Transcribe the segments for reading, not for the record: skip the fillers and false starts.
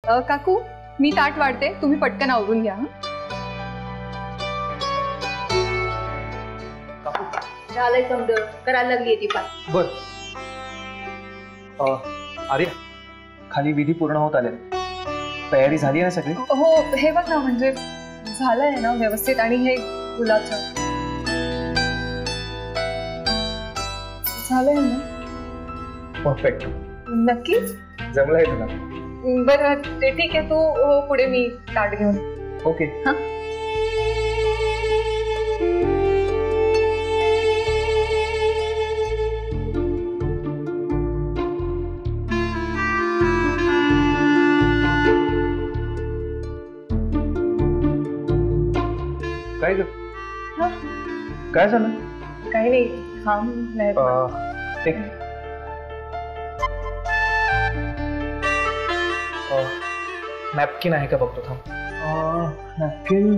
काकू मी ताट वाढते, तुम्ही पटकन आवरून घ्या. झालंय समज करायला लागली ती पाय. बर आर्या, खाली विधी पूर्ण होत आले. तयारी झाली ना सगळी? हो, हे बघ ना, म्हणजे झालंय ना व्यवस्थित. आणि हे गुलाबजाम झालंय ना? परफेक्ट. नक्की जमलंय तुला? बरं ते ठीक आहे, तू हो पुढे, मी ताट घेऊन. ओके. हा काय ग? काय झालं? काही नाही, थांब. एक नॅपकिन आहे का बघतो, थांब. नॅपकिन.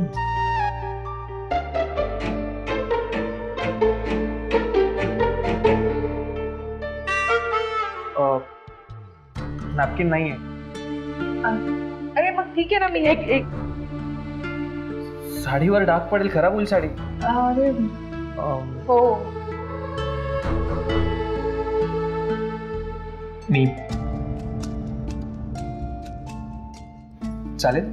नॅपकिन नाहीये. अरे मग ठीक आहे ना, मी एक साडीवर डाग पडेल, खराब होईल साडी. अरे हो. मी चालेल.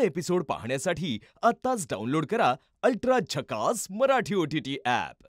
एपिसोड पाहण्यासाठी आत्ताच डाउनलोड करा अल्ट्रा झकास मराठी OTT ॲप.